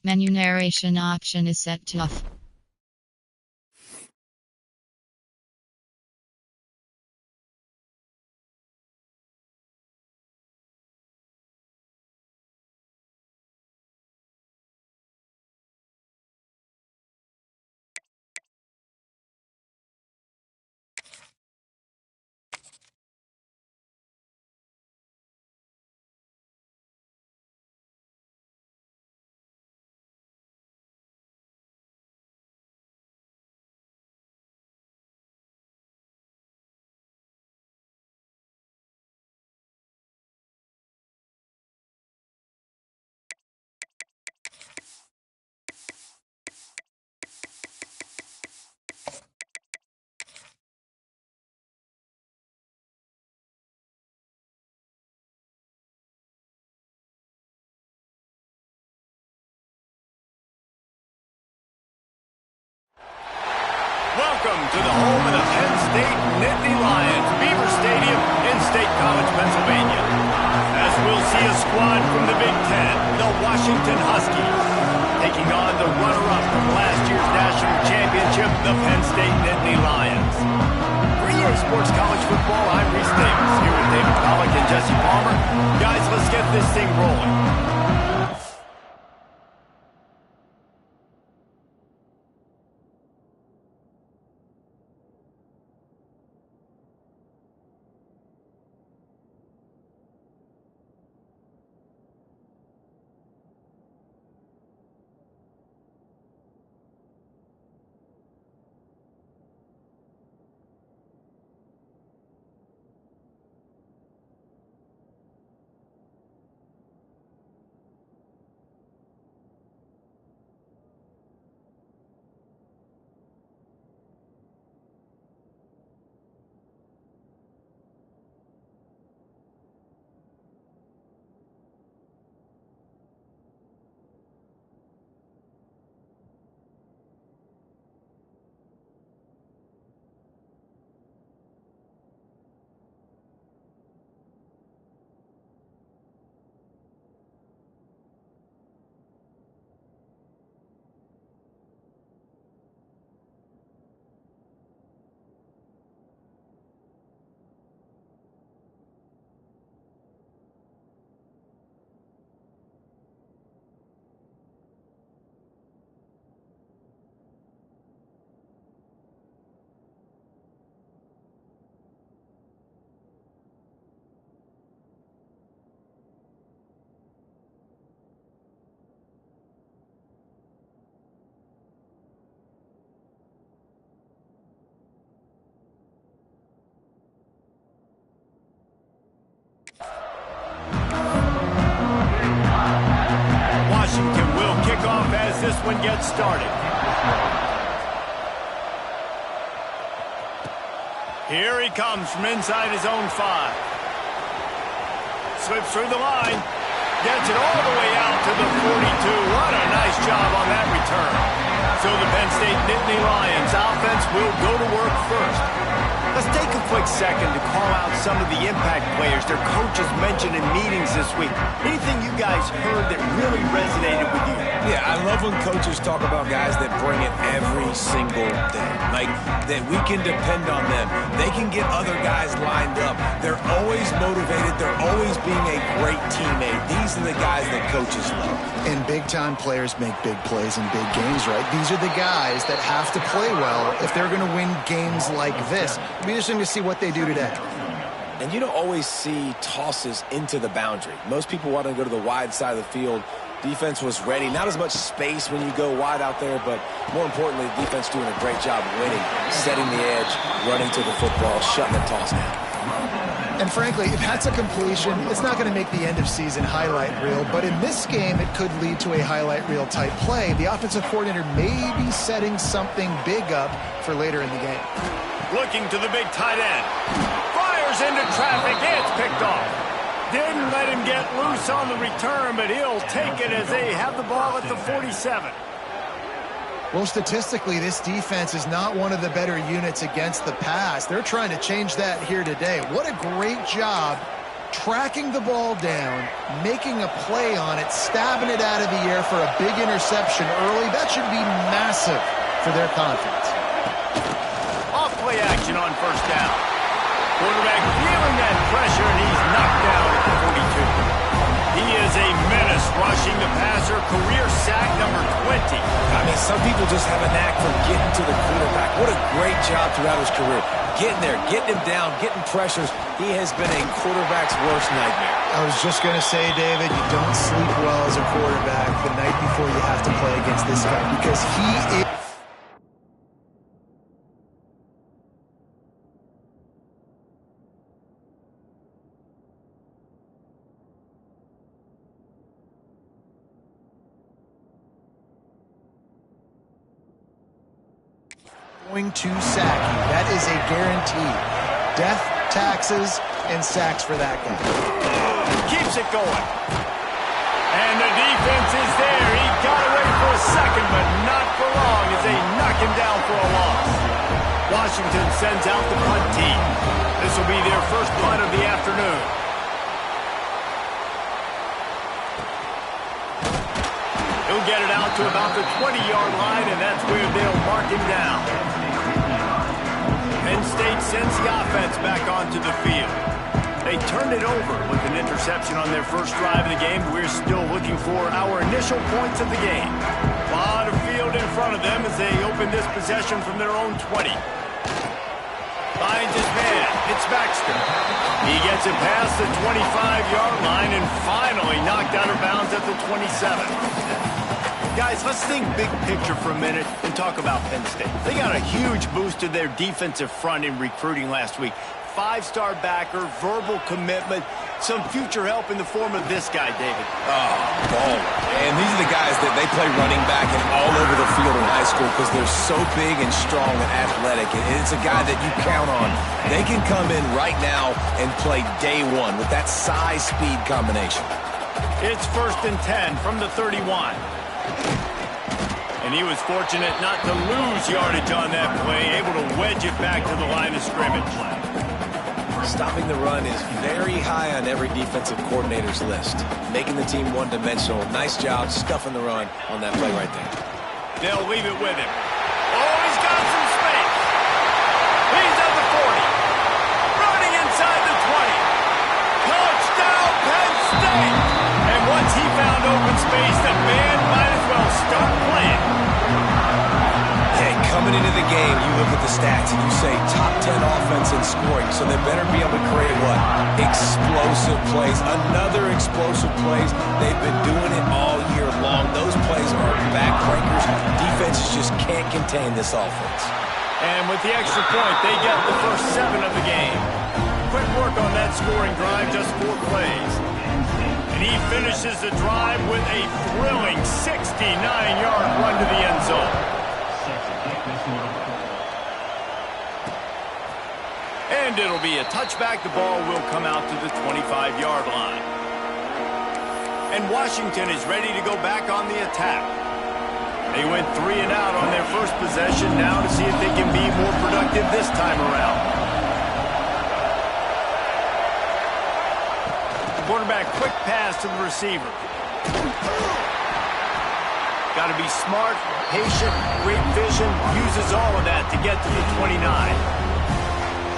Menu narration option is set to off. Welcome to the home of the Penn State Nittany Lions, Beaver Stadium in State College, Pennsylvania. As we'll see a squad from the Big Ten, the Washington Huskies, taking on the runner-up from last year's national championship, the Penn State Nittany Lions. For EA Sports College Football, I'm Reese Davis, here with David Pollack and Jesse Palmer. Guys, let's get this thing rolling. Washington will kick off as this one gets started. Here he comes from inside his own 5. Slips through the line. Gets it all the way out to the 42. What a nice job on that return. So the Penn State Nittany Lions offense will go to work first. Let's take a quick second to call out some of the impact players their coaches mentioned in meetings this week. Anything you guys heard that really resonated with you? Yeah, I love when coaches talk about guys that bring it every single day. Like, that we can depend on them. They can get other guys lined up. They're always motivated. They're always being a great teammate. These are the guys that coaches love. And big-time players make big plays in big games, right? These are the guys that have to play well if they're going to win games like this. It'll be interesting to see what they do today. And you don't always see tosses into the boundary. Most people want to go to the wide side of the field. Defense was ready. Not as much space when you go wide out there, but more importantly, defense doing a great job winning, setting the edge, running to the football, shutting the toss down. And frankly, if that's a completion, it's not going to make the end-of-season highlight reel. But in this game, it could lead to a highlight reel type play. The offensive coordinator may be setting something big up for later in the game. Looking to the big tight end. Fires into traffic. It's picked off. Didn't let him get loose on the return, but he'll take it as they have the ball at the 47. Well, statistically, this defense is not one of the better units against the pass. They're trying to change that here today. What a great job tracking the ball down, making a play on it, stabbing it out of the air for a big interception early. That should be massive for their confidence. Off play action on first down. Quarterback feeling that pressure, and he's knocked down at the 42. He is a menace rushing the passer. Career sack number 20. I mean, some people just have a knack for getting to the quarterback. What a great job throughout his career. Getting there, getting him down, getting pressures. He has been a quarterback's worst nightmare. I was just going to say, David, you don't sleep well as a quarterback the night before you have to play against this guy because he is... going to sack you. That is a guarantee. Death, taxes, and sacks for that guy. Keeps it going. And the defense is there. He got away for a second, but not for long as they knock him down for a loss. Washington sends out the punt team. This will be their first punt of the afternoon. He'll get it out to about the 20-yard line, and that's where they'll mark him down. Penn State sends the offense back onto the field. They turned it over with an interception on their first drive of the game. We're still looking for our initial points of the game. A lot of field in front of them as they open this possession from their own 20. Finds his man. It's Baxter. He gets it past the 25-yard line and finally knocked out of bounds at the 27. Guys, let's think big picture for a minute and talk about Penn State. They got a huge boost to their defensive front in recruiting last week. 5-star backer, verbal commitment, some future help in the form of this guy, David. Oh, baller. And these are the guys that they play running back and all over the field in high school because they're so big and strong and athletic. And it's a guy that you count on. They can come in right now and play day one with that size-speed combination. It's 1st and 10 from the 31. And he was fortunate not to lose yardage on that play, able to wedge it back to the line of scrimmage. Stopping the run is very high on every defensive coordinator's list. Making the team one-dimensional. Nice job stuffing the run on that play right there. They'll leave it with him. Oh, he's got some space. He's at the 40. Running inside the 20. Touchdown, Penn State! And once he found open space, the man might as well start playing. Hey, coming into the game, you look at the stats and you say top 10 offense in scoring, so they better be able to create what? Explosive plays. Another explosive plays. They've been doing it all year long. Those plays are backbreakers. Defenses just can't contain this offense. And with the extra point, they get the first 7 of the game. Quick work on that scoring drive, just 4 plays. And he finishes the drive with a thrilling 69-yard run to the end zone. And it'll be a touchback. The ball will come out to the 25-yard line. And Washington is ready to go back on the attack. They went 3 and out on their first possession, now to see if they can be more productive this time around. Quarterback, quick pass to the receiver. Got to be smart, patient, great vision, uses all of that to get to the 29.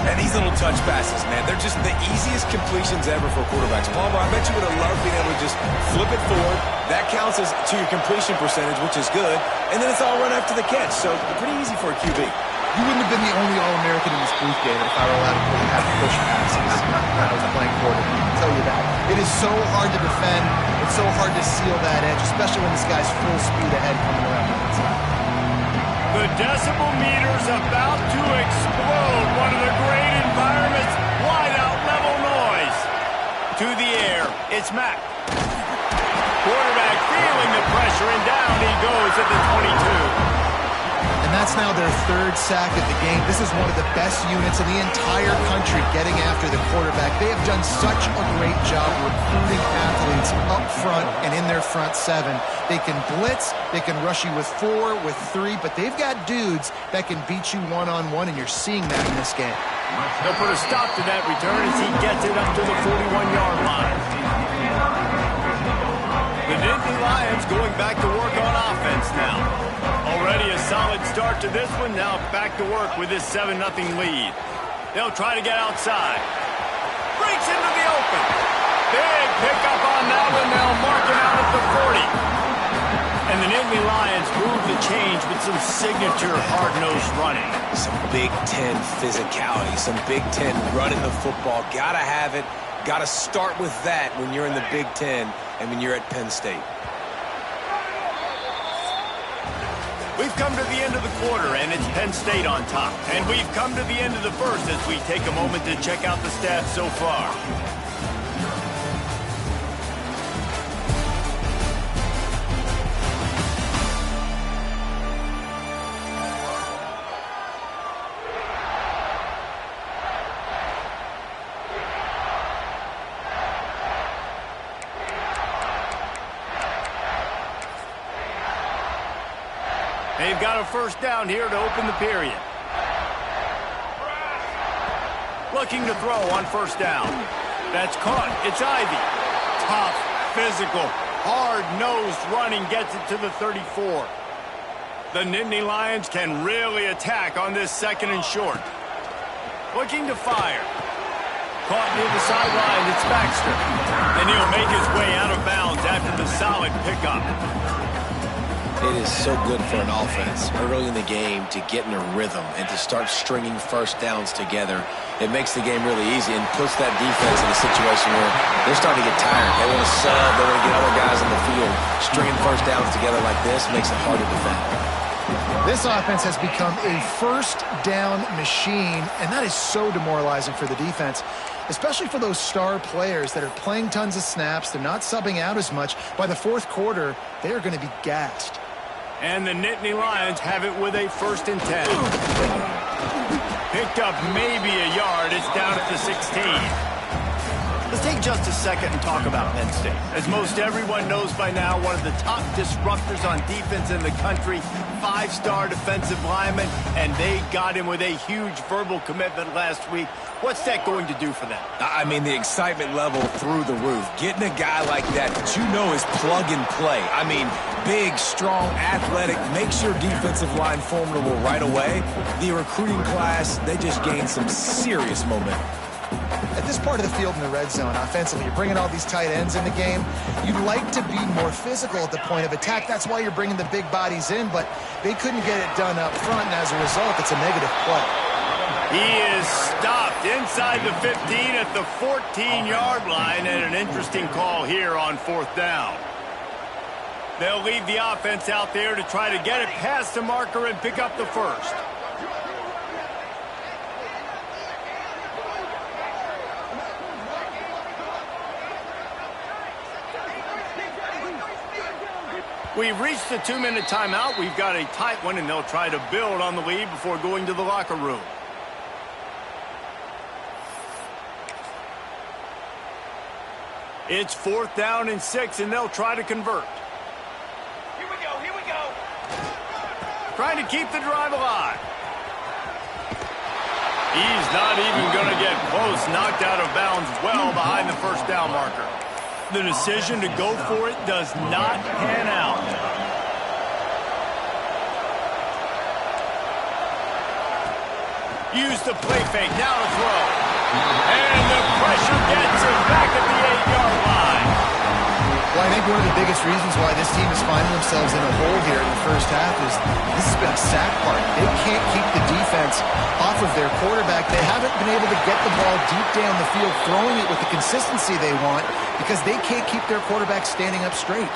And these little touch passes, man, they're just the easiest completions ever for quarterbacks. Palmer, I bet you would have loved being able to just flip it forward. That counts as to your completion percentage, which is good. And then it's all run after the catch, so pretty easy for a QB. You wouldn't have been the only All-American in this booth, David, if I were allowed to have push passes when I was playing quarterback. I'll tell you that. It is so hard to defend. It's so hard to seal that edge, especially when this guy's full speed ahead coming around the inside. The decibel meter's about to explode. One of the great environments. Wide out level noise. To the air. It's Mack. Quarterback feeling the pressure, and down he goes at the 22. And that's now their third sack of the game. This is one of the best units in the entire country getting after the quarterback. They have done such a great job recruiting athletes up front and in their front seven. They can blitz, they can rush you with 4, with 3, but they've got dudes that can beat you one-on-one, and you're seeing that in this game. They'll put a stop to that return as he gets it up to the 41-yard line. The Nittany Lions going back to work on offense now. Already a solid start to this one. Now back to work with this 7-0 lead. They'll try to get outside. Breaks into the open. Big pickup on that one. They'll mark him out at the 40. And the Nittany Lions move the change with some signature hard-nosed running. Some Big Ten physicality, some Big Ten running the football. Gotta have it. Gotta start with that when you're in the Big Ten and when you're at Penn State. We've come to the end of the quarter, and it's Penn State on top. And we've come to the end of the first as we take a moment to check out the stats so far. They've got a first down here to open the period. Looking to throw on first down. That's caught. It's Ivy. Tough, physical, hard-nosed running gets it to the 34. The Nittany Lions can really attack on this 2nd and short. Looking to fire. Caught near the sideline. It's Baxter. And he'll make his way out of bounds after the solid pickup. It is so good for an offense early in the game to get in a rhythm and to start stringing first downs together. It makes the game really easy and puts that defense in a situation where they're starting to get tired. They want to sub, they want to get other guys on the field. Stringing first downs together like this makes it hard to defend. This offense has become a first down machine, and that is so demoralizing for the defense, especially for those star players that are playing tons of snaps. They're not subbing out as much. By the fourth quarter, they are going to be gassed. And the Nittany Lions have it with a 1st and 10. Picked up maybe a yard. It's down at the 16. Let's take just a second and talk about Penn State. As most everyone knows by now, one of the top disruptors on defense in the country, 5-star defensive lineman, and they got him with a huge verbal commitment last week. What's that going to do for them? I mean, the excitement level through the roof. Getting a guy like that you know is plug and play. I mean, big, strong, athletic, makes your defensive line formidable right away. The recruiting class, they just gained some serious momentum. At this part of the field in the red zone, offensively, you're bringing all these tight ends in the game. You'd like to be more physical at the point of attack. That's why you're bringing the big bodies in, but they couldn't get it done up front, and as a result, it's a negative play. He is stopped inside the 15 at the 14-yard line, and an interesting call here on 4th down. They'll leave the offense out there to try to get it past the marker and pick up the first. We've reached the 2-minute timeout. We've got a tight one, and they'll try to build on the lead before going to the locker room. It's 4th down and 6, and they'll try to convert. Here we go, here we go. Trying to keep the drive alive. He's not even going to get close. Knocked out of bounds well behind the first down marker. The decision to go for it does not pan out. Use the play fake. Now to throw. And the pressure gets him back at the 8-yard line. Well, I think one of the biggest reasons why this team is finding themselves in a hole here in the first half is this has been a sack party. They can't keep the defense off of their quarterback. They haven't been able to get the ball deep down the field, throwing it with the consistency they want because they can't keep their quarterback standing up straight.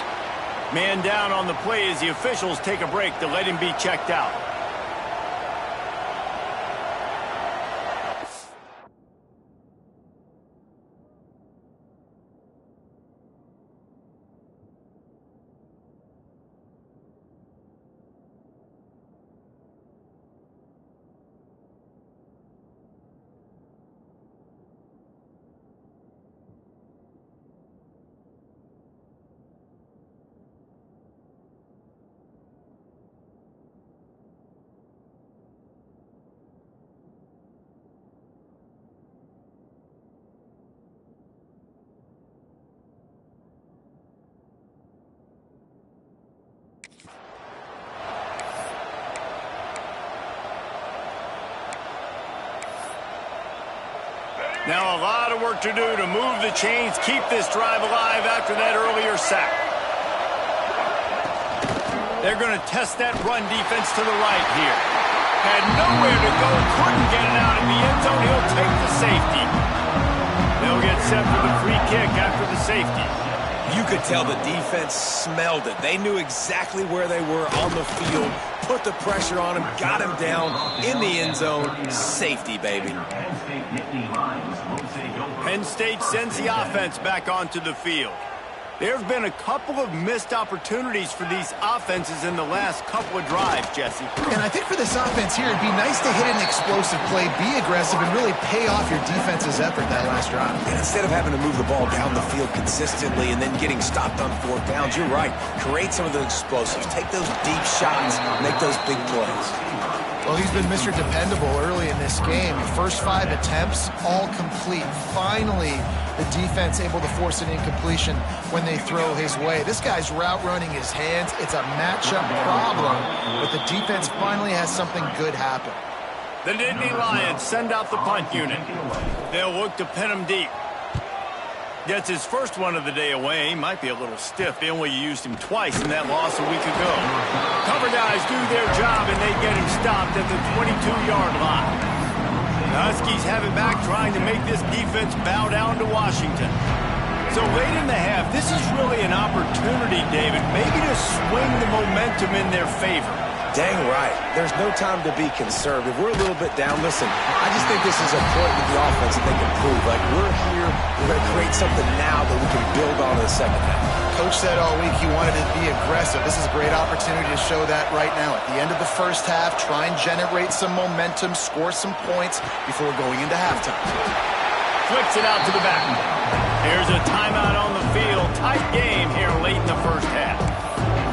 Man down on the play as the officials take a break to let him be checked out. Now a lot of work to do to move the chains, keep this drive alive after that earlier sack. They're going to test that run defense to the right here. Had nowhere to go, couldn't get it out in the end zone. He'll take the safety. They'll get set for the free kick after the safety. You could tell the defense smelled it. They knew exactly where they were on the field, put the pressure on him, got him down in the end zone. Safety, baby. Penn State sends the offense back onto the field. There have been a couple of missed opportunities for these offenses in the last couple of drives, Jesse. And I think for this offense here, it'd be nice to hit an explosive play, be aggressive, and really pay off your defense's effort that last drive. And instead of having to move the ball down the field consistently and then getting stopped on 4th downs, you're right. Create some of those explosives. Take those deep shots. Make those big plays. Well, he's been Mr. Dependable early in this game. First 5 attempts, all complete. Finally, the defense able to force an incompletion when they throw his way. This guy's route running his hands. It's a matchup problem, but the defense finally has something good happen. The Nittany Lions send out the punt unit. They'll look to pin him deep. Gets his first one of the day away. He might be a little stiff. They only used him twice in that loss a week ago. Cover guys do their job, and they get him stopped at the 22-yard line. The Huskies have it back, trying to make this defense bow down to Washington. So late in the half, this is really an opportunity, David, maybe to swing the momentum in their favor. Dang right. There's no time to be conservative. We're a little bit down. Listen, I just think this is a point with the offense that they can prove. Like, we're here, we're going to create something now that we can build on in the second half. Coach said all week he wanted to be aggressive. This is a great opportunity to show that right now. At the end of the first half, try and generate some momentum, score some points before going into halftime. Flips it out to the back. Here's a timeout on the field. Tight game here late in the first half.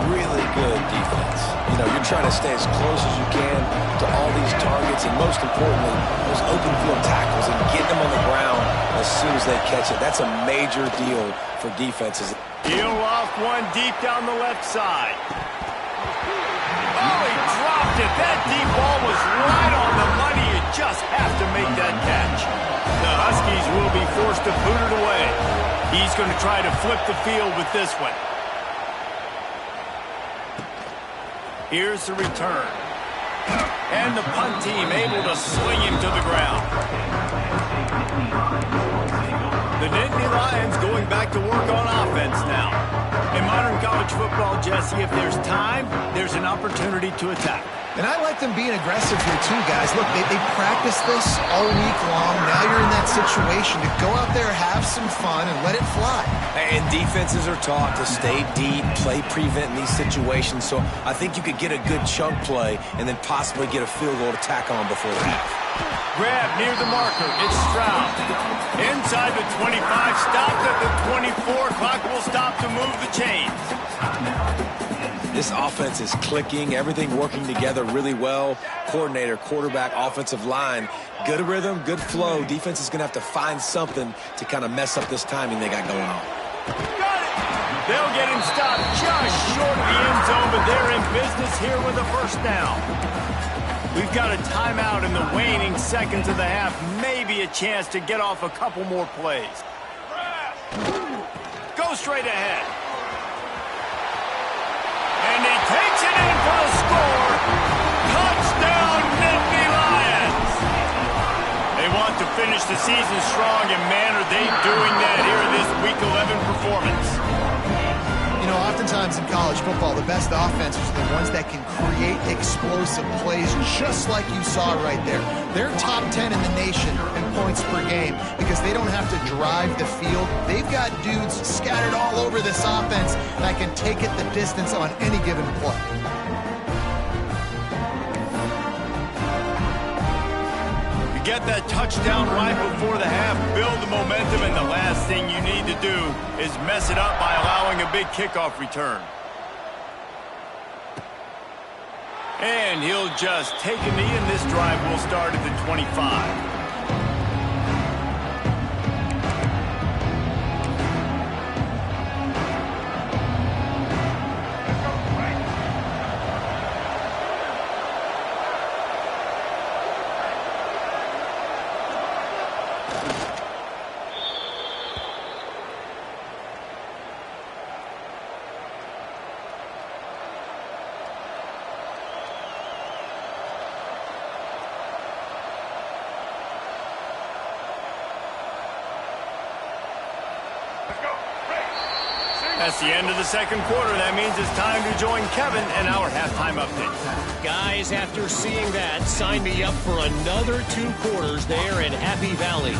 Really good defense. You know, you're trying to stay as close as you can to all these targets, and most importantly, those open field tackles and getting them on the ground as soon as they catch it. That's a major deal for defenses. He'll off one deep down the left side. Oh, he dropped it. That deep ball was right on the money. You just have to make that catch. The Huskies will be forced to boot it away. He's going to try to flip the field with this one. Here's the return. And the punt team able to sling him to the ground. The Nittany Lions going back to work on offense now. In modern college football, Jesse, if there's time, there's an opportunity to attack. And I like them being aggressive here too, guys. Look, they practiced this all week long. Now you're in that situation to go out there, have some fun, and let it fly. And defenses are taught to stay deep, play prevent in these situations. So I think you could get a good chunk play and then possibly get a field goal to tack on before the half. Grab near the marker. It's Stroud. Inside the 25, stopped at the 24. Clock will stop to move the chains. This offense is clicking, everything working together really well. Coordinator, quarterback, offensive line, good rhythm, good flow. Defense is going to have to find something to kind of mess up this timing they got going on. Got it. They'll get him stopped just short of the end zone, but they're in business here with a first down. We've got a timeout in the waning seconds of the half. Maybe a chance to get off a couple more plays. Go straight ahead. And he takes it in for the score. Touchdown, Nittany Lions. They want to finish the season strong, and man, are they doing that here in this Week 11 performance. You know, oftentimes in college football, the best offenses are the ones that can create explosive plays, just like you saw right there. They're top 10 in the nation in points per game because they don't have to drive the field. They've got dudes scattered all over this offense that can take it the distance on any given play. Get that touchdown right before the half, build the momentum, and the last thing you need to do is mess it up by allowing a big kickoff return. And he'll just take a knee, and this drive will start at the 25. That's the end of the second quarter. That means it's time to join Kevin in our halftime update. Guys, after seeing that, sign me up for another 2 quarters there in Happy Valley.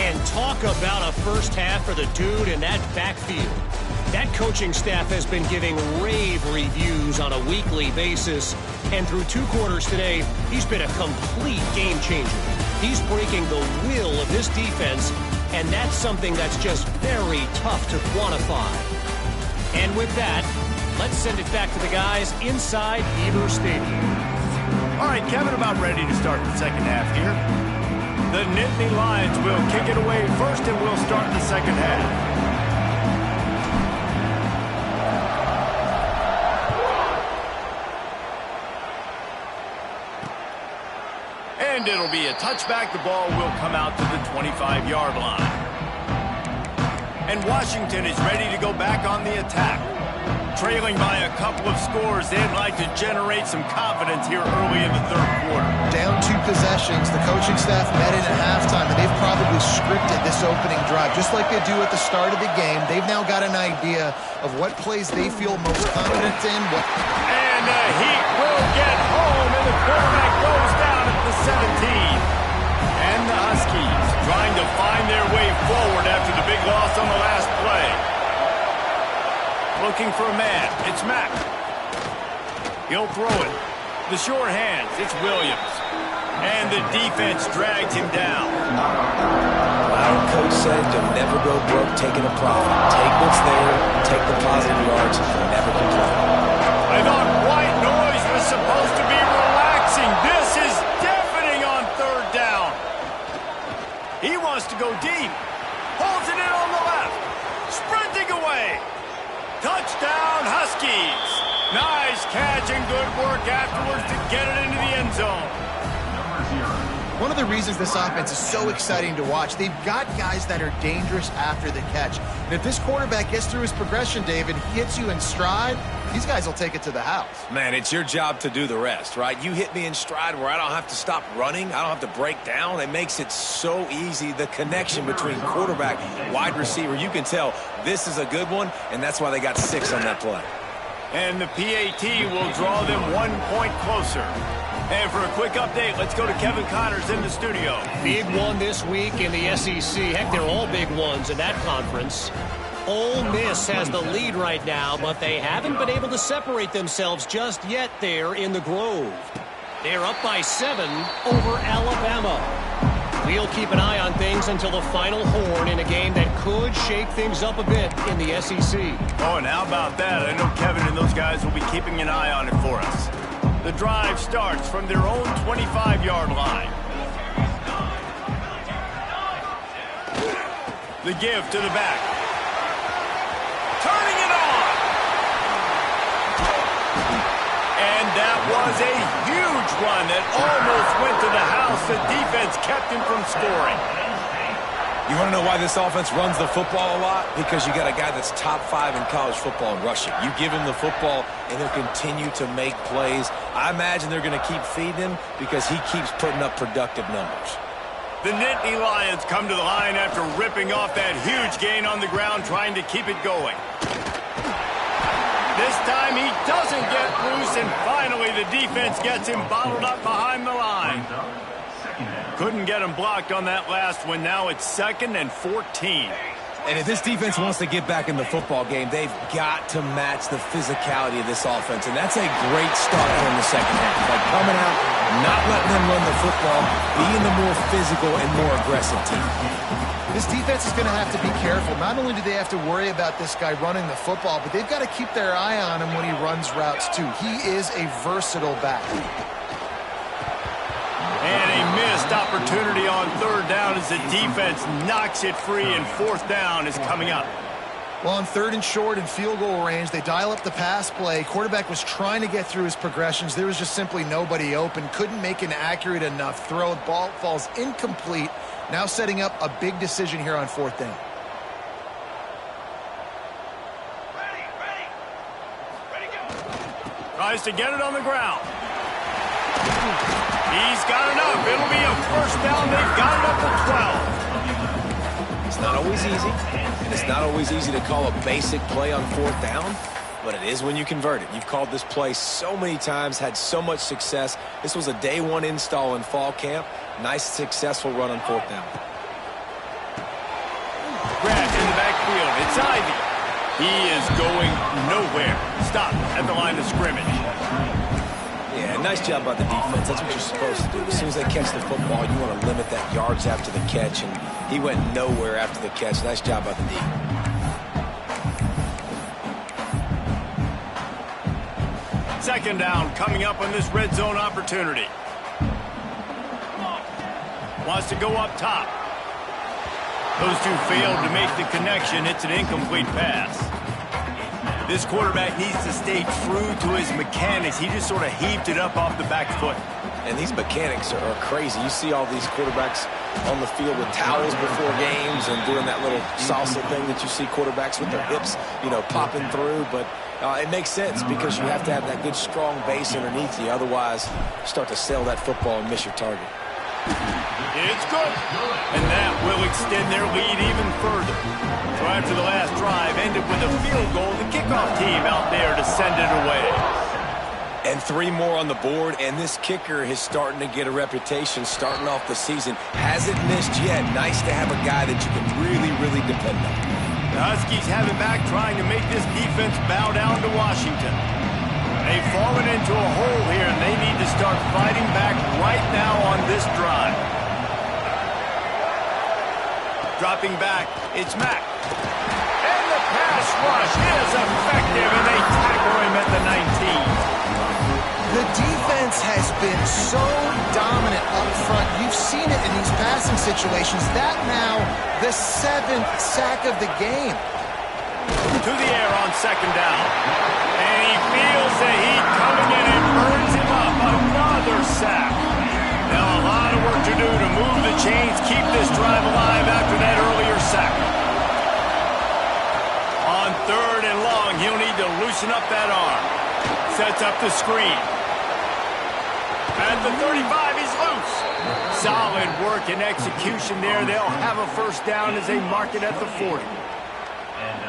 And talk about a first half for the dude in that backfield. That coaching staff has been giving rave reviews on a weekly basis. And through 2 quarters today, he's been a complete game changer. He's breaking the will of this defense, and that's something that's just very tough to quantify. And with that, let's send it back to the guys inside Beaver Stadium. All right, Kevin, about ready to start the second half here. The Nittany Lions will kick it away first, and we'll start the second half. And it'll be a touchback. The ball will come out to the 25-yard line. And Washington is ready to go back on the attack. Trailing by a couple of scores, they'd like to generate some confidence here early in the third quarter. Down 2 possessions, the coaching staff met in at halftime, and they've probably scripted this opening drive. Just like they do at the start of the game, they've now got an idea of what plays they feel most confident in. And the Heat will get home, and the quarterback goes down at the 17. And the Huskies trying to find their way forward after the big loss on the last play. Looking for a man. It's Mack. He'll throw it. The short hands. It's Williams. And the defense drags him down. Our coach said to never go broke taking a profit. Take what's there, take the positive yards, and never complain. I thought white noise was supposed to be relaxing. This is deafening on third down. He wants to go deep. Holds it in on the left. Sprinting away. Touchdown, Huskies. Nice catch and good work afterwards to get it into the end zone. One of the reasons this offense is so exciting to watch, they've got guys that are dangerous after the catch. And if this quarterback gets through his progression, David, hits you in stride, these guys will take it to the house. Man, it's your job to do the rest, right? You hit me in stride where I don't have to stop running. I don't have to break down. It makes it so easy. The connection between quarterback, wide receiver, you can tell this is a good one, and that's why they got 6 on that play. And the PAT will draw them 1 point closer. And for a quick update, let's go to Kevin Connors in the studio. Big one this week in the SEC. Heck, they're all big ones in that conference. Ole Miss has the lead right now, but they haven't been able to separate themselves just yet there in the Grove. They're up by 7 over Alabama. We'll keep an eye on things until the final horn in a game that could shake things up a bit in the SEC. Oh, and how about that? I know Kevin and those guys will be keeping an eye on it for us. The drive starts from their own 25-yard line. The give to the back. Turning it on. And that was a huge run that almost went to the house. The defense kept him from scoring. You want to know why this offense runs the football a lot? Because you got a guy that's top 5 in college football in rushing. You give him the football, and he'll continue to make plays. I imagine they're going to keep feeding him because he keeps putting up productive numbers. The Nittany Lions come to the line after ripping off that huge gain on the ground, trying to keep it going. This time he doesn't get loose, and finally the defense gets him bottled up behind the line. Couldn't get him blocked on that last one. Now it's 2nd and 14. And if this defense wants to get back in the football game, they've got to match the physicality of this offense. And that's a great start here in the second half. Like coming out, not letting them run the football, being the more physical and more aggressive team. This defense is going to have to be careful. Not only do they have to worry about this guy running the football, but they've got to keep their eye on him when he runs routes too. He is a versatile back. And a missed opportunity on third down as the defense knocks it free, and 4th down is coming up. Well, on 3rd and short and field goal range, they dial up the pass play. Quarterback was trying to get through his progressions. There was just simply nobody open. Couldn't make an accurate enough throw. Ball falls incomplete. Now setting up a big decision here on 4th down. Ready, go. Tries to get it on the ground. He's got enough. It'll be a 1st down. They've got it up to 12. It's not always easy, and it's not always easy to call a basic play on 4th down, but it is when you convert it. You've called this play so many times, had so much success. This was a day 1 install in fall camp. Nice, successful run on 4th down. Grabs in the backfield. It's Ivy. He is going nowhere. Stop at the line of scrimmage. Yeah, nice job by the defense. That's what you're supposed to do. As soon as they catch the football, you want to limit that yards after the catch, and he went nowhere after the catch. Nice job by the D. Second down coming up on this red zone opportunity. Wants to go up top. Those two failed to make the connection. It's an incomplete pass. This quarterback needs to stay true to his mechanics. He just sort of heaved it up off the back foot. And these mechanics are crazy. You see all these quarterbacks on the field with towels before games and doing that little salsa thing that you see quarterbacks with their hips, popping through. But it makes sense because you have to have that good, strong base underneath you. Otherwise, you start to sail that football and miss your target. It's good. And that will extend their lead even further. So after the last drive ended with a field goal, the kickoff team out there to send it away. And 3 more on the board, and this kicker is starting to get a reputation starting off the season. Hasn't missed yet. Nice to have a guy that you can really, really depend on. The Huskies have it back, trying to make this defense bow down to Washington. They've fallen into a hole here, and they need to start fighting back right now on this drive. Dropping back, it's Mack. And the pass rush is effective, and they tackle him at the 19. The defense has been so dominant up front. You've seen it in these passing situations. That now the 7th sack of the game. To the air on second down. And he feels the heat coming in and burns him up. Another sack. Now a lot of work to do to move the chains, keep this drive alive after that earlier sack. On 3rd and long, he'll need to loosen up that arm. Sets up the screen. At the 35, he's loose. Solid work and execution there. They'll have a first down as they mark it at the 40.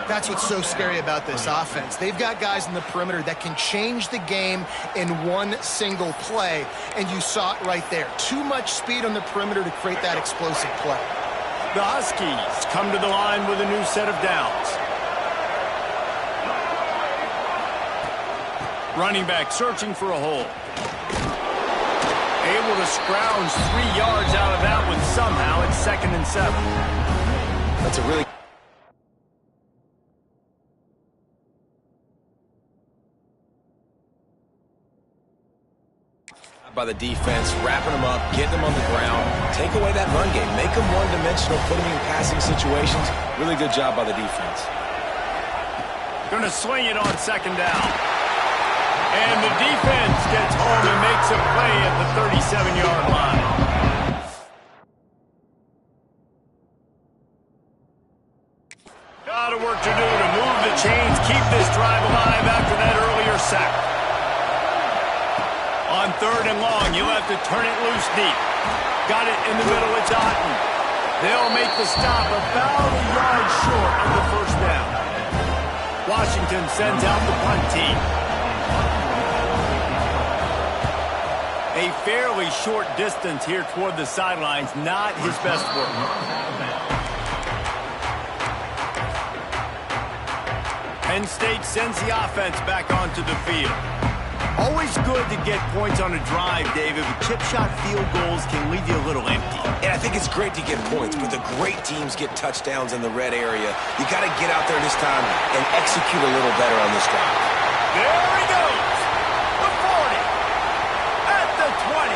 That's what's so scary about this offense. They've got guys in the perimeter that can change the game in one single play, and you saw it right there. Too much speed on the perimeter to create that explosive play. The Huskies come to the line with a new set of downs. Running back searching for a hole. Able to scrounge 3 yards out of that one somehow. It's 2nd and 7. That's a really by the defense, wrapping them up, getting them on the ground, take away that run game, make them one-dimensional, put them in passing situations. Really good job by the defense. Going to swing it on second down. And the defense gets home and makes a play at the 37-yard line. Got work to do to move the chains, keep this drive alive after that earlier sack. On 3rd and long, you'll have to turn it loose deep. Got it in the middle, it's Otten. They'll make the stop about a yard short of the first down. Washington sends out the punt team. A fairly short distance here toward the sidelines, not his best work. Penn State sends the offense back onto the field. Always good to get points on a drive, David, but chip shot field goals can leave you a little empty. And I think it's great to get points, but the great teams get touchdowns in the red area. You got to get out there this time and execute a little better on this drive. There he goes. The 40. At the 20.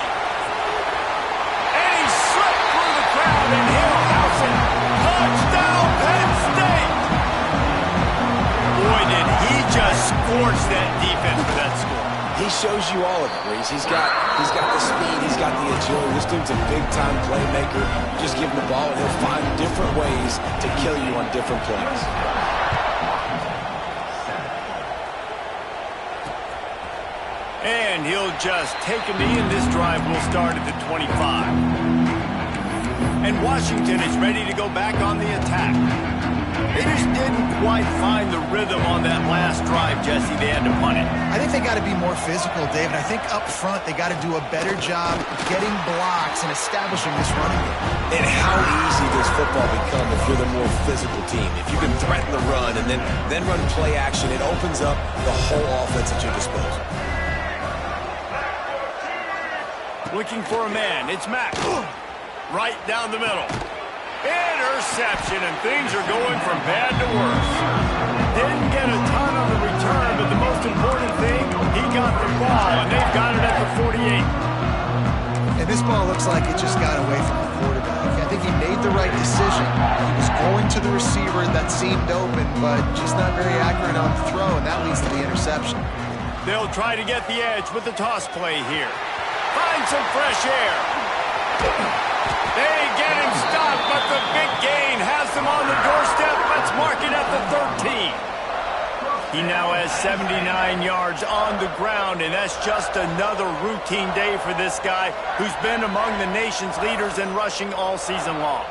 And he slipped through the crowd, and he'll house it. Touchdown, Penn State. Boy, did he just scorch that defense for that score. He shows you all of it, Reese. He's got the speed, he's got the agility. This dude's a big-time playmaker. You just give him the ball, and he'll find different ways to kill you on different plays. And he'll just take a knee, and this drive will start at the 25. And Washington is ready to go back on the attack. They just didn't quite find the rhythm on that last drive, Jesse. They had to punt it. I think they got to be more physical, David. I think up front they got to do a better job getting blocks and establishing this running game. And how easy does football become if you're the more physical team? If you can threaten the run and then run play action, it opens up the whole offense at your disposal. Looking for a man. It's Mack. Right down the middle. Interception, and things are going from bad to worse. Didn't get a ton on the return, but the most important thing, he got the ball, and they've got it at the 48. And this ball looks like it just got away from the quarterback. I think he made the right decision. He was going to the receiver that seemed open, but just not very accurate on the throw, and that leads to the interception. They'll try to get the edge with the toss play here. Find some fresh air. They get him stopped, but the big gain has him on the doorstep. Let's mark it at the 13. He now has 79 yards on the ground, and that's just another routine day for this guy who's been among the nation's leaders in rushing all season long.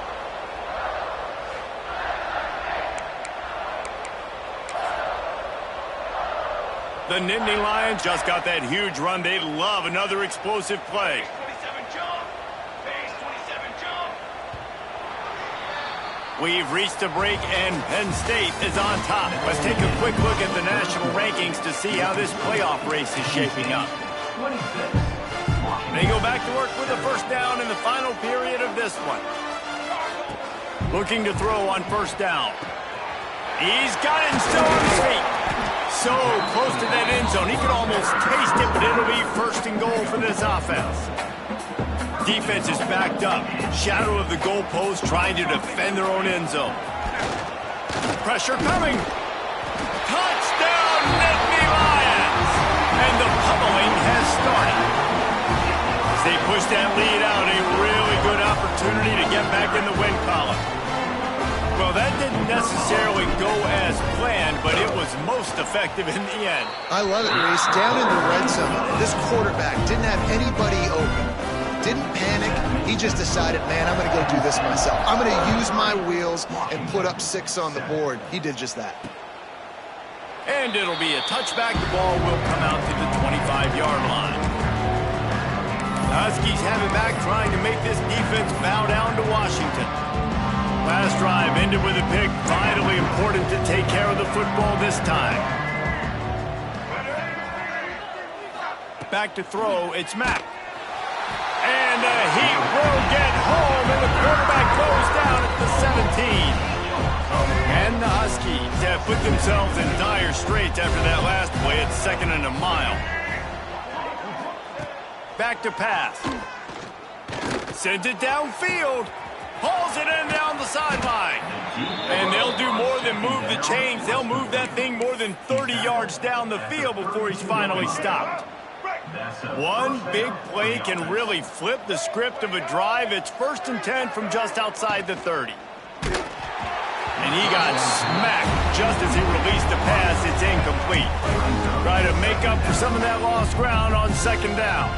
The Nittany Lions just got that huge run. They love another explosive play. We've reached a break, and Penn State is on top. Let's take a quick look at the national rankings to see how this playoff race is shaping up. They go back to work with a first down in the final period of this one. Looking to throw on first down. He's got it still on his feet. So close to that end zone. He could almost taste it, but it'll be first and goal for this offense. Defense is backed up. Shadow of the goalpost trying to defend their own end zone. Pressure coming. Touchdown, Nittany Lions! And the pummeling has started. As they push that lead out, a really good opportunity to get back in the win column. Well, that didn't necessarily go as planned, but it was most effective in the end. I love it, Reese. Down in the red zone, this quarterback didn't have anybody open. Didn't panic. He just decided, man, I'm going to go do this myself. I'm going to use my wheels and put up 6 on the board. He did just that. And it'll be a touchback. The ball will come out to the 25-yard line. The Huskies have it back, trying to make this defense bow down to Washington. Last drive ended with a pick. Vitally important to take care of the football this time. Back to throw. It's Mack. And he will get home, and the quarterback goes down at the 17. And the Huskies have put themselves in dire straits after that last play at 2nd and a mile. Back to pass. Sends it downfield. Hauls it in down the sideline. And they'll do more than move the chains. They'll move that thing more than 30 yards down the field before he's finally stopped. One big play can really flip the script of a drive. It's 1st and 10 from just outside the 30. And he got smacked just as he released the pass. It's incomplete. Try to make up for some of that lost ground on 2nd down.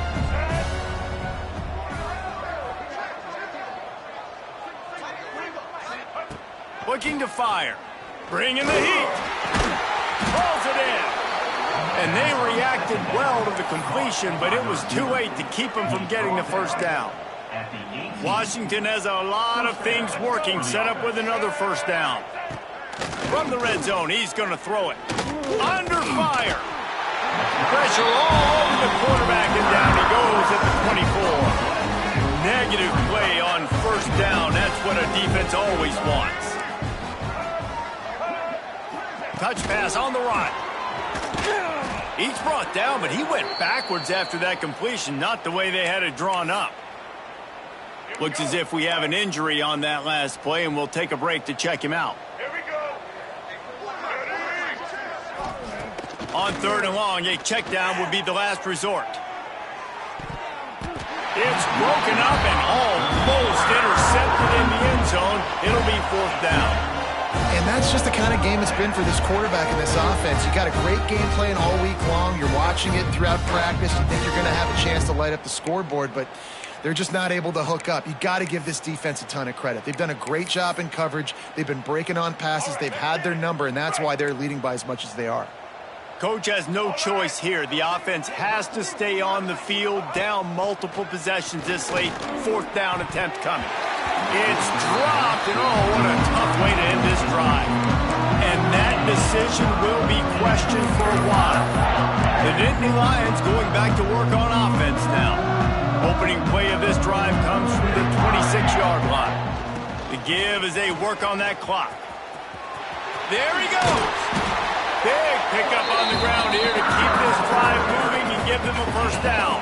Looking to fire. Bringing the heat. Pulls it in. And they reacted well to the completion, but it was too late to keep them from getting the first down. Washington has a lot of things working, set up with another first down. From the red zone, he's going to throw it. Under fire. Pressure all over the quarterback, and down he goes at the 24. Negative play on first down. That's what a defense always wants. Touch pass on the right. He's brought down, but he went backwards after that completion, not the way they had it drawn up. Looks as if we have an injury on that last play, and we'll take a break to check him out. Here we go. On 3rd and long, a check down would be the last resort. It's broken up and almost intercepted in the end zone. It'll be 4th down. And that's just the kind of game it's been for this quarterback in this offense. You got a great game plan all week long. You're watching it throughout practice. You think you're going to have a chance to light up the scoreboard, but They're just not able to hook up. You got to give this defense a ton of credit. They've done a great job in coverage. They've been breaking on passes. They've had their number, and that's why they're leading by as much as they are. Coach has no choice here. The offense has to stay on the field, down multiple possessions this late. 4th down attempt coming. It's dropped, and oh, what a tough way to end this drive. And that decision will be questioned for a while. The Nittany Lions going back to work on offense now. Opening play of this drive comes from the 26-yard line. The give as they work on that clock. There he goes. Big pickup on the ground here to keep this drive moving and give them a 1st down.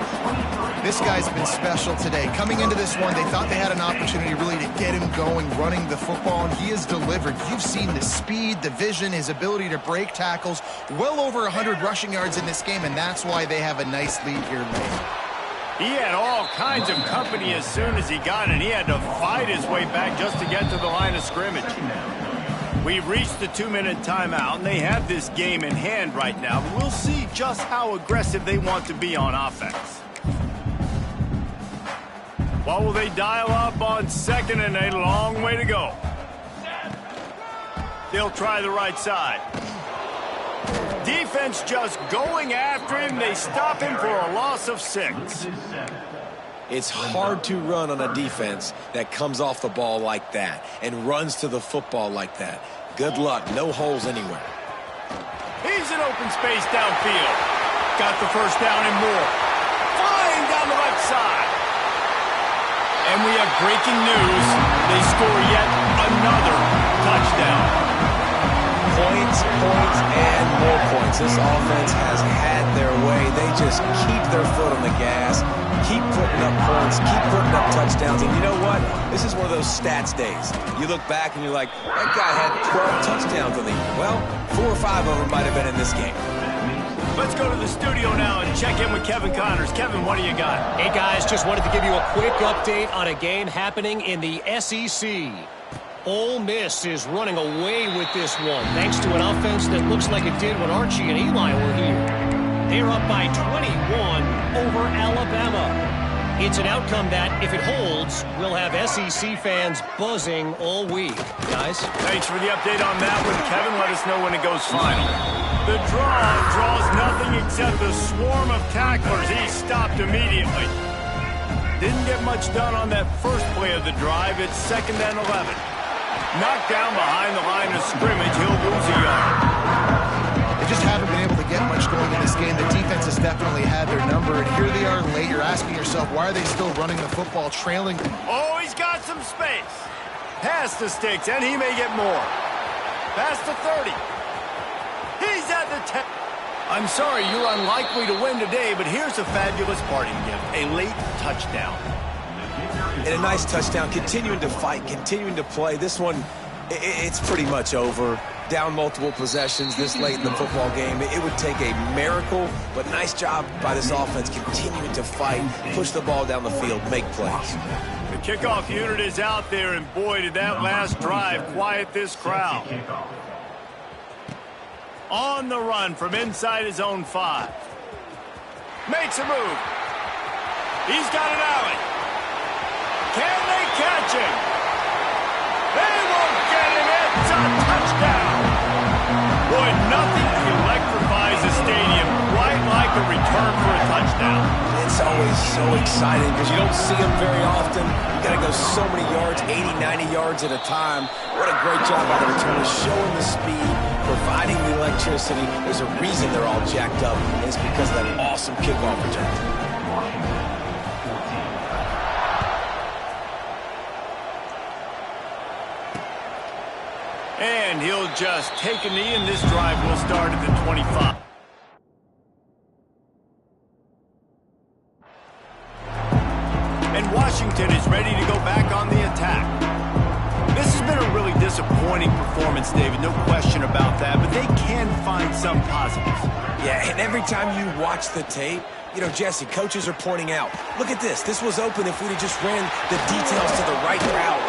This guy's been special today. Coming into this one, they thought they had an opportunity really to get him going, running the football, and he has delivered. You've seen the speed, the vision, his ability to break tackles. Well over 100 rushing yards in this game, and that's why they have a nice lead here late. He had all kinds of company as soon as he got it. He had to fight his way back just to get to the line of scrimmage. We've reached the 2-minute timeout, and they have this game in hand right now. We'll see just how aggressive they want to be on offense. What will they dial up on 2nd and a long way to go? They'll try the right side. Defense just going after him. They stop him for a loss of 6. It's hard to run on a defense that comes off the ball like that and runs to the football like that. Good luck. No holes anywhere. He's in open space downfield. Got the 1st down and more. Flying down the left side. And we have breaking news. They score yet another touchdown. Points, and more points. This offense has had their way. They just keep their foot on the gas, keep putting up points, keep putting up touchdowns. And you know what? This is one of those stats days. You look back and you're like, that guy had 12 touchdowns in the year. Well, 4 or 5 of them might have been in this game. Let's go to the studio now and check in with Kevin Connors. Kevin, what do you got? Hey, guys, just wanted to give you a quick update on a game happening in the SEC. Ole Miss is running away with this one, thanks to an offense that looks like it did when Archie and Eli were here. They're up by 21 over Alabama. It's an outcome that, if it holds, will have SEC fans buzzing all week. Guys? Thanks for the update on that one, Kevin. Let us know when it goes final. The draws nothing except a swarm of tacklers. He stopped immediately. Didn't get much done on that first play of the drive. It's 2nd and 11. Knocked down behind the line of scrimmage. He'll lose a yard. They just haven't been able to get much going in this game. The defense has definitely had their number, and here they are late. You're asking yourself, why are they still running the football, trailing? Oh, he's got some space. Past the sticks, and he may get more. Past the 30. He's at the 10. I'm sorry, you're unlikely to win today, but here's a fabulous parting gift. A late touchdown. And a nice touchdown, continuing to fight, continuing to play. This one, it's pretty much over. Down multiple possessions this late in the football game. It would take a miracle, but nice job by this offense continuing to fight, push the ball down the field, make plays. The kickoff unit is out there, and boy, did that last drive quiet this crowd. On the run from inside his own 5. Makes a move. He's got an alley. Can they catch him? They won't get him. It's a touchdown. Boy, nothing electrifies a stadium quite like a return for a touchdown. It's always so exciting because you don't see them very often. You got to go so many yards, 80, 90 yards at a time. What a great job by the returners, showing the speed, providing the electricity. There's a reason they're all jacked up, and it's because of that awesome kickoff return. And he'll just take a knee, and this drive will start at the 25. And Washington is ready to go back on the attack. This has been a really disappointing performance, David, no question about that, but they can find some positives. Yeah, and every time you watch the tape, you know, Jesse, coaches are pointing out, look at this. This was open if we'd have just ran the details to the right route,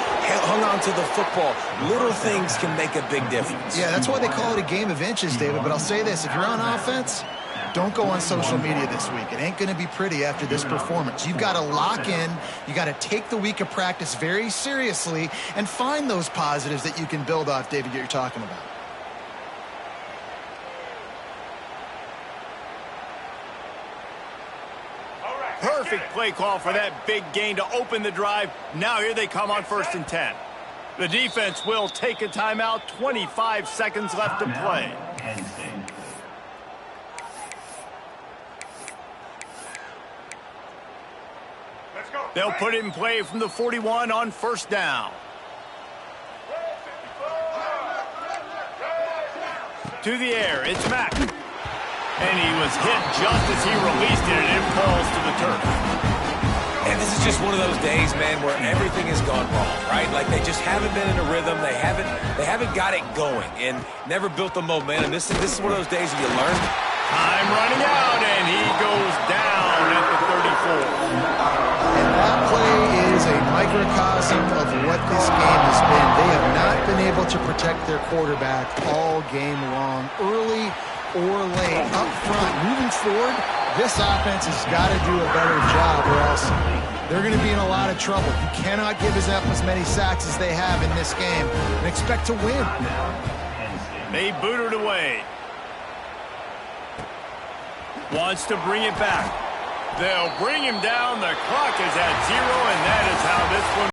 hung on to the football. Little things can make a big difference. Yeah, that's why they call it a game of inches, David. But I'll say this, if you're on offense, don't go on social media this week. It ain't going to be pretty after this performance. You've got to lock in. You got to take the week of practice very seriously and find those positives that you can build off, David, that you're talking about. Perfect play call for that big gain to open the drive. Now here they come on 1st and 10. The defense will take a timeout. 25 seconds left to play. They'll put it in play from the 41 on 1st down. To the air, it's Mack. And he was hit just as he released it, and it falls to the turf. And this is just one of those days, man, where everything has gone wrong, right? Like they just haven't been in a rhythm. They haven't got it going and never built the momentum. This is one of those days where you learn. Time running out, and he goes down at the 34. And that play is a microcosm of what this game has been. They have not been able to protect their quarterback all game long, early or late. Up front, moving forward, this offense has got to do a better job or else they're going to be in a lot of trouble. You cannot give up as many sacks as they have in this game and expect to win. They boot it away. Wants to bring it back. They'll bring him down. The clock is at 0, and that is how this one